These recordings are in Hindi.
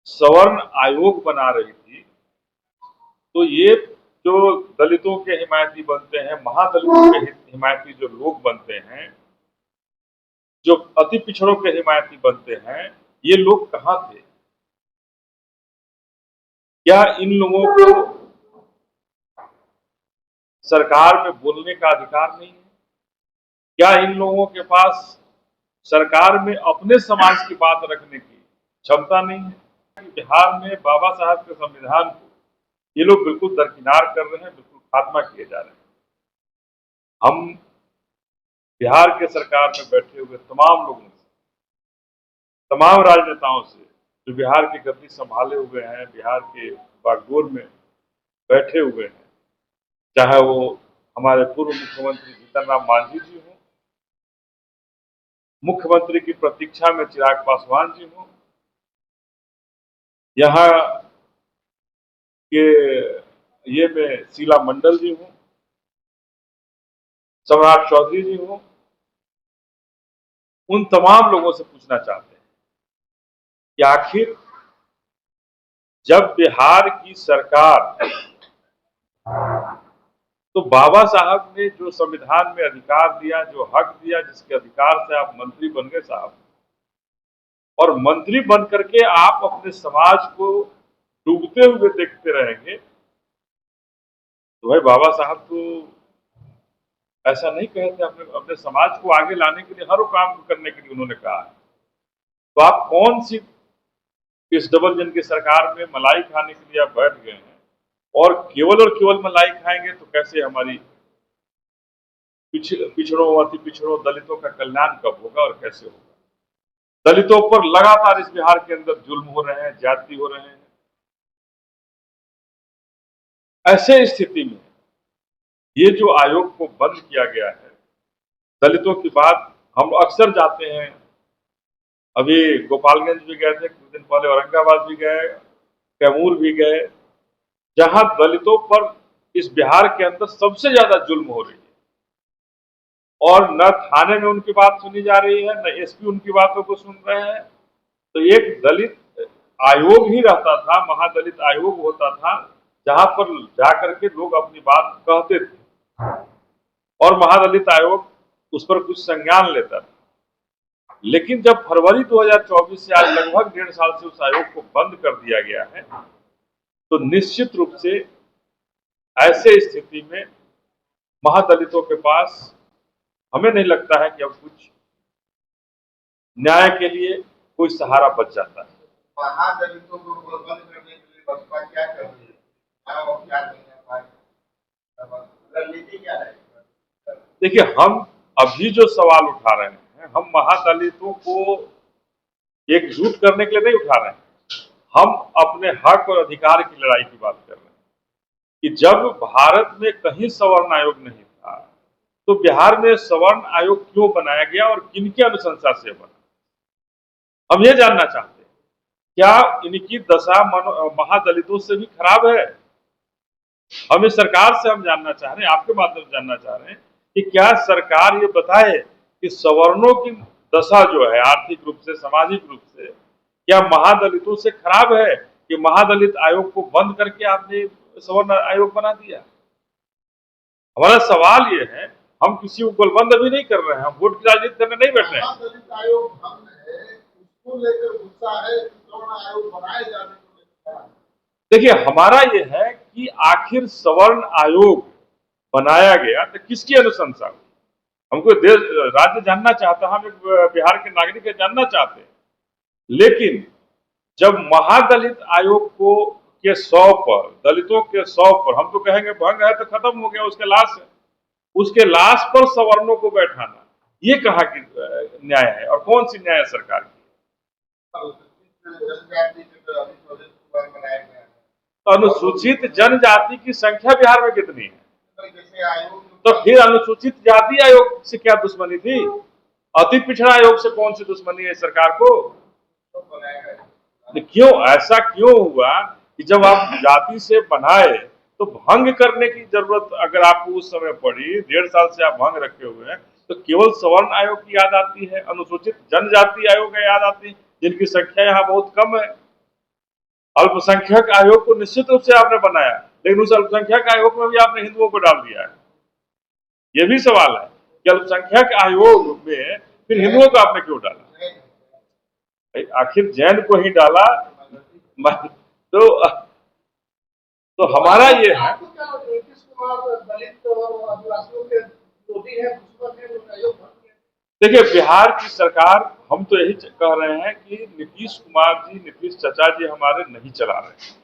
सवर्ण आयोग बना रही थी, तो ये जो दलितों के हिमायती बनते हैं, महादलितों के हिमायती जो लोग बनते हैं, जो अति पिछड़ों के हिमायती बनते हैं, ये लोग कहाँ थे? क्या इन लोगों को सरकार में बोलने का अधिकार नहीं है? क्या इन लोगों के पास सरकार में अपने समाज की बात रखने की क्षमता नहीं है? बिहार में बाबा साहब के संविधान को ये लोग बिल्कुल दरकिनार कर रहे हैं, बिल्कुल खात्मा किए जा रहे हैं। हम बिहार के सरकार में बैठे हुए तमाम लोगों से, तमाम राजनेताओं से, जो बिहार की गद्दी संभाले हुए हैं, बिहार के बागडोर में बैठे हुए हैं, चाहे वो हमारे पूर्व मुख्यमंत्री जीतन राम मांझी जी हों, मुख्यमंत्री की प्रतीक्षा में चिराग पासवान जी हों, यहाँ के ये में शीला मंडल जी हों, सम्राट चौधरी जी हों, उन तमाम लोगों से पूछना चाहते हैं कि आखिर जब बिहार की सरकार, तो बाबा साहब ने जो संविधान में अधिकार दिया, जो हक दिया, जिसके अधिकार से आप मंत्री बन गए साहब, और मंत्री बन करके आप अपने समाज को डूबते हुए देखते रहेंगे, तो भाई बाबा साहब तो ऐसा नहीं कहे थे। अपने अपने समाज को आगे लाने के लिए, हर वो काम करने के लिए उन्होंने कहा है। तो आप कौन सी इस डबल इंजन की सरकार में मलाई खाने के लिए आप बैठ गए हैं, और केवल मलाई खाएंगे तो कैसे हमारी पिछड़ों, अति पिछड़ों, दलितों का कल्याण कब होगा और कैसे होगा? दलितों पर लगातार इस बिहार के अंदर जुल्म हो रहे हैं, ज्यादती हो रहे हैं। ऐसे स्थिति में ये जो आयोग को बंद किया गया है, दलितों की बात हम अक्सर जाते हैं, अभी गोपालगंज भी गए थे, कुछ दिन पहले औरंगाबाद भी गए, कैमूर भी गए, जहां दलितों पर इस बिहार के अंदर सबसे ज्यादा जुल्म हो रही है, और न थाने में उनकी बात सुनी जा रही है, न एसपी उनकी बातों को सुन रहे हैं। तो एक दलित आयोग ही रहता था, महादलित आयोग होता था, जहां पर जाकर के लोग अपनी बात कहते थे, और महादलित आयोग उस पर कुछ संज्ञान लेता था। लेकिन जब फरवरी 2024 से आज लगभग 1.5 साल से उस आयोग को बंद कर दिया गया है, तो निश्चित रूप से ऐसे स्थिति में महादलितों के पास, हमें नहीं लगता है कि अब कुछ न्याय के लिए कोई सहारा बच जाता है। महादलितों को बंद करने के लिए बसपा क्या कर रही है, क्या रणनीति क्या है? देखिए, हम अभी जो सवाल उठा रहे हैं, हम महादलितों को एकजुट करने के लिए नहीं उठा रहे हैं, हम अपने हक और अधिकार की लड़ाई की बात कर रहे हैं कि जब भारत में कहीं सवर्ण आयोग नहीं था, तो बिहार में सवर्ण आयोग क्यों बनाया गया और किनकी अनुशंसा से बना? हम ये जानना चाहते हैं, क्या इनकी दशा महादलितों से भी खराब है? हम इस सरकार से हम जानना चाह रहे हैं, आपके माध्यम से जानना चाह रहे हैं कि क्या सरकार ये बताए कि सवर्णों की दशा जो है, आर्थिक रूप से, सामाजिक रूप से, क्या महादलितों से खराब है कि महादलित आयोग को बंद करके आपने सवर्ण आयोग बना दिया? हमारा सवाल ये है, हम किसी को गोलबंद अभी नहीं कर रहे हैं, हम वोट की राजनीति करने नहीं बैठ रहे हैं। महादलित आयोग भंग है, उसको लेकर गुस्सा है, सवर्ण आयोग बनाए जाने को लेकर। देखिए, हमारा ये है कि आखिर सवर्ण आयोग बनाया गया तो किसकी अनुशंसा हुई? हमको देश राज्य जानना चाहता है, हम एक बिहार के नागरिक जानना चाहते हैं। लेकिन जब महादलित आयोग को के 100 पर, दलितों के 100 पर, हम तो कहेंगे भंग है तो खत्म हो गया, उसके लाश है, उसके लाश पर सवर्णों को बैठाना, ये कहाँ की न्याय है और कौन सी न्याय सरकार की? अनुसूचित जनजाति की संख्या बिहार में कितनी है? तो फिर अनुसूचित जाति आयोग से क्या दुश्मनी थी? अति पिछड़ा आयोग से कौन सी दुश्मनी है सरकार को? क्यों ऐसा क्यों हुआ कि जब आप जाति से बनाए तो भंग करने की जरूरत अगर आपको उस समय पड़ी, 1.5 साल से आप भंग रखे हुए हैं, तो केवल सवर्ण आयोग की याद आती है, अनुसूचित जनजाति आयोग याद आती है, जिनकी संख्या यहाँ बहुत कम है। अल्पसंख्यक आयोग को निश्चित रूप से आपने बनाया, लेकिन उस अल्पसंख्यक आयोग में भी आपने हिंदुओं को डाल दिया है। ये भी सवाल है कि अल्पसंख्यक आयोग में फिर हिंदुओं को आपने क्यों डाला? आखिर जैन को ही डाला तो हमारा ये है। आपको क्या लगता है नीतीश कुमार दलित और आदिवासियों के विरोधी है, दुश्मन है, उनका आयोग बंद किया? देखिए, बिहार की सरकार, हम तो यही कह रहे हैं कि नीतीश कुमार जी, नीतीश चाचा जी हमारे नहीं चला रहे हैं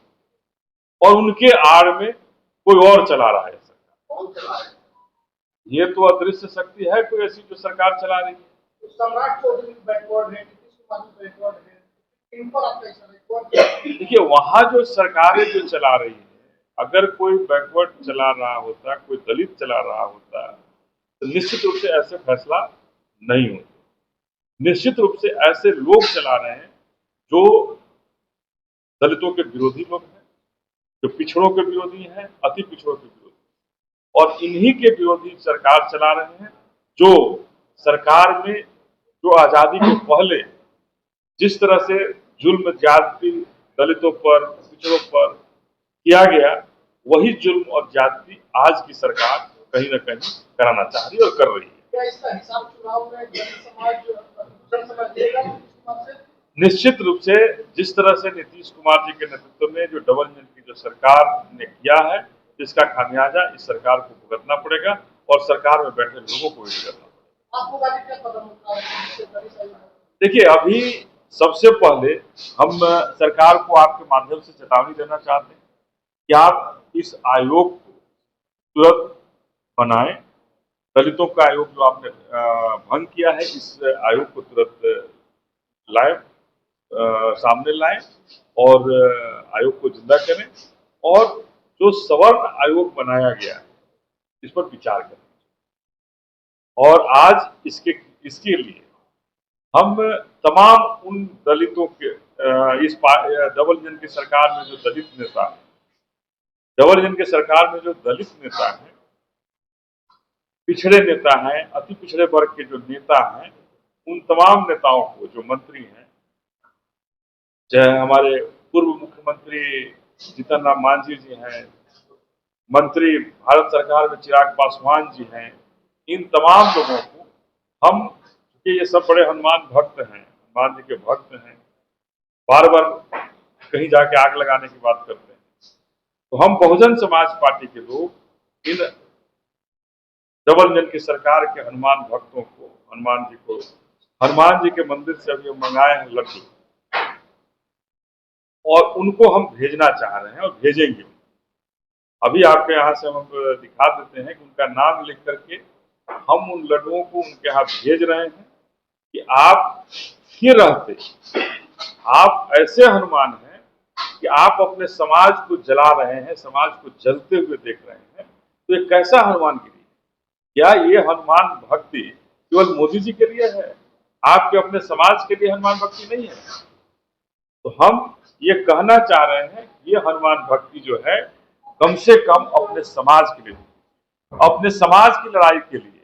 और उनके आड़ में कोई और चला रहा है सरकार। कौन चला रहा है? ये तो अदृश्य शक्ति है कोई ऐसी जो सरकार चला रही है। तो सम्राट चौधरी बैकवर्ड है, नीतीश कुमार भी बैकवर्ड है, इन पर आप कैसा है? कौन चला रहा है? देखिए, वहां जो सरकारें जो चला रही है, अगर कोई बैकवर्ड चला रहा होता, कोई दलित चला रहा होता, तो निश्चित रूप से ऐसे फैसला नहीं होता। निश्चित रूप से ऐसे लोग चला रहे हैं जो दलितों के विरोधी लोग हैं, जो पिछड़ों के विरोधी हैं, अति पिछड़ों के विरोधी, और इन्हीं के विरोधी सरकार चला रहे हैं। जो सरकार में जो आजादी के पहले जिस तरह से जुल्म ज्यादती दलितों पर, पिछड़ों पर किया गया, वही जुल्म और ज्यादती आज की सरकार कहीं न कहीं कराना चाह रही है और कर रही है। क्या इसका हिसाब चुनाव में जन समाज देगा नीतीश कुमार से? निश्चित रूप से जिस तरह से नीतीश कुमार जी के नेतृत्व में जो डबल इंजन की जो सरकार ने किया है, इसका खामियाजा इस सरकार को भुगतना पड़ेगा और सरकार में बैठे लोगों को भी भुगतना पड़ेगा। आपको बाकी क्या कदम उठाना है जिससे दलित आयोग? देखिए, अभी सबसे पहले हम सरकार को आपके माध्यम से चेतावनी देना चाहते हैं कि आप इस आयोग को तुरंत बनाएं। दलितों का आयोग जो आपने भंग किया है, इस आयोग को तुरंत लाएं, सामने लाएं और आयोग को जिंदा करें, और जो सवर्ण आयोग बनाया गया है इस पर विचार करें। और आज इसके लिए हम तमाम उन दलितों के इस डबल इंजन की सरकार में जो दलित नेता हैं, डबल इंजन की सरकार में जो दलित नेता हैं, पिछड़े नेता हैं, अति पिछड़े वर्ग के जो नेता हैं, उन तमाम नेताओं को, जो मंत्री हैं, चाहे हमारे पूर्व मुख्यमंत्री जीतन राम मांझी जी हैं, मंत्री भारत सरकार में चिराग पासवान जी हैं, इन तमाम लोगों को हम, क्योंकि ये सब बड़े हनुमान भक्त हैं, हनुमान जी के भक्त हैं, बार बार कहीं जाके आग लगाने की बात करते हैं, तो हम बहुजन समाज पार्टी के लोग इन डबल इंजन की सरकार के हनुमान भक्तों को, हनुमान जी के मंदिर से अभी मंगाए हैं लड्डू, और उनको हम भेजना चाह रहे हैं और भेजेंगे। अभी आपके यहाँ से हम दिखा देते हैं कि उनका नाम लिख करके हम उन लड्डुओं को उनके यहाँ भेज रहे हैं कि आप ये रहते, आप ऐसे हनुमान हैं कि आप अपने समाज को जला रहे हैं, समाज को जलते हुए देख रहे हैं, तो ये कैसा हनुमानगिरी है? क्या ये हनुमान भक्ति केवल मोदी जी के लिए है? आपके अपने समाज के लिए हनुमान भक्ति नहीं है? तो हम ये कहना चाह रहे हैं कि ये हनुमान भक्ति जो है, कम से कम अपने समाज के लिए, अपने समाज की लड़ाई के लिए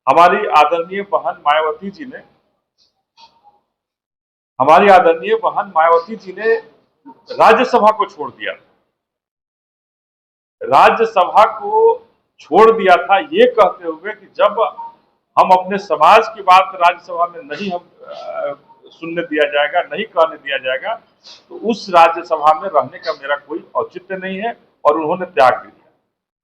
हमारी आदरणीय बहन मायावती जी ने राज्यसभा को छोड़ दिया था। राज्यसभा को छोड़ दिया था ये कहते हुए कि जब हम अपने समाज की बात राज्यसभा में नहीं सुनने दिया जाएगा, नहीं कहने दिया जाएगा, तो उस राज्यसभा में रहने का मेरा कोई औचित्य नहीं है, और उन्होंने त्याग दिया।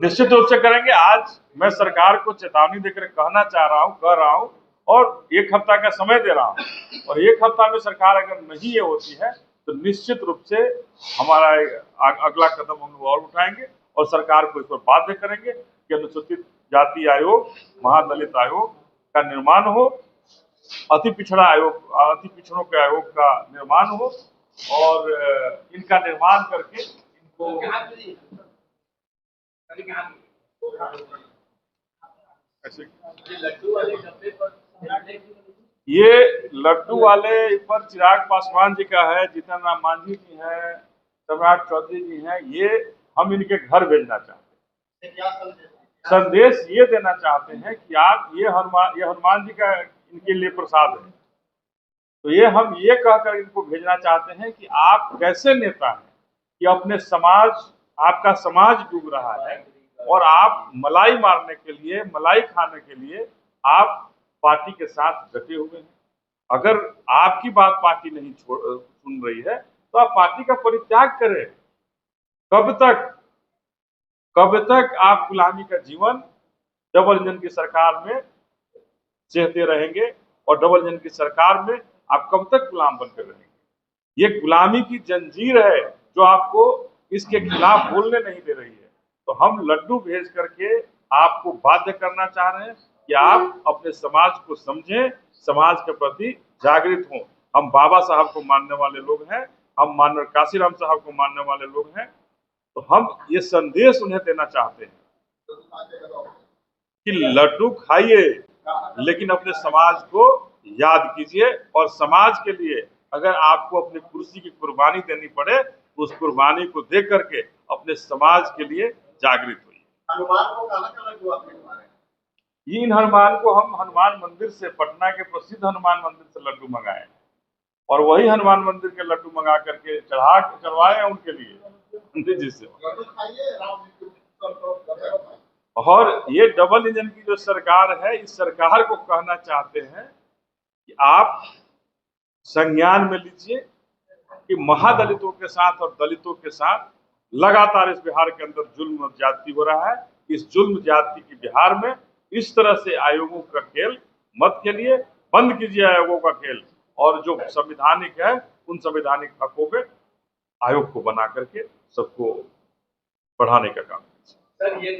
निश्चित रूप से करेंगे। आज मैं सरकार को चेतावनी देकर कह रहा हूं और एक हफ्ता का समय दे रहा हूं, और एक हफ्ता में सरकार अगर नहीं ये होती है तो निश्चित रूप से हमारा अगला कदम हम और उठाएंगे और सरकार को इस पर बाध्य करेंगे कि अनुसूचित जाति आयोग, महादलित आयोग का निर्माण हो, अति पिछड़ों के आयोग का निर्माण हो, और इनका निर्माण करके इनको ऐसे ये लड्डू वाले पर चिराग पासवान जी का है, जीतन राम मांझी जी हैं, सम्राट चौधरी जी हैं, ये हम इनके घर भेजना चाहते हैं। क्या संदेश ये देना चाहते हैं कि आप ये हनुमान जी का इनके लिए प्रसाद है। तो ये हम ये कहकर इनको भेजना चाहते हैं कि आप कैसे नेता हैं कि अपने समाज, आपका समाज डूब रहा है और आप मलाई मारने के लिए, मलाई खाने के लिए आप पार्टी के साथ डटे हुए हैं। अगर आपकी बात पार्टी नहीं सुन रही है तो आप पार्टी का परित्याग करें। कब तक आप गुलामी का जीवन डबल इंजन की सरकार में सहते रहेंगे और डबल इंजन की सरकार में आप कब तक गुलाम बनकर रहेंगे? ये गुलामी की जंजीर है जो आपको इसके खिलाफ बोलने नहीं दे रही है। तो हम लड्डू भेज करके आपको बाध्य करना चाह रहे हैं कि आप अपने समाज को समझें, समाज के प्रति जागृत हों। हम बाबा साहब को मानने वाले लोग हैं, हम माननीय काशीराम साहब को मानने वाले लोग हैं। तो हम ये संदेश उन्हें देना चाहते हैं कि लड्डू खाइए लेकिन अपने समाज को याद कीजिए, और समाज के लिए अगर आपको अपनी कुर्सी की कुर्बानी देनी पड़े तो उस कुर्बानी को दे करके अपने समाज के लिए जागृत होइए। हनुमान को कहाँ का लड्डू आप भिजवा रहे हैं? इन हनुमान को हम हनुमान मंदिर से, पटना के प्रसिद्ध हनुमान मंदिर से लड्डू मंगाए और वही हनुमान मंदिर के लड्डू मंगा करके चढ़वाए हैं उनके लिए पंडित जी से। लड्डू खाइए, राम जी को सब खाइए। और ये डबल इंजन की जो सरकार है, इस सरकार को कहना चाहते हैं कि आप संज्ञान में लीजिए कि महादलितों के साथ और दलितों के साथ लगातार इस बिहार के अंदर जुल्म और ज्यादती हो रहा है। इस जुल्म ज्यादती की बिहार में इस तरह से आयोगों का खेल मत खेलिए, बंद कीजिए आयोगों का खेल, और जो संवैधानिक है उन संवैधानिक हकों पे आयोग को बना करके सबको बढ़ाने का काम कीजिए।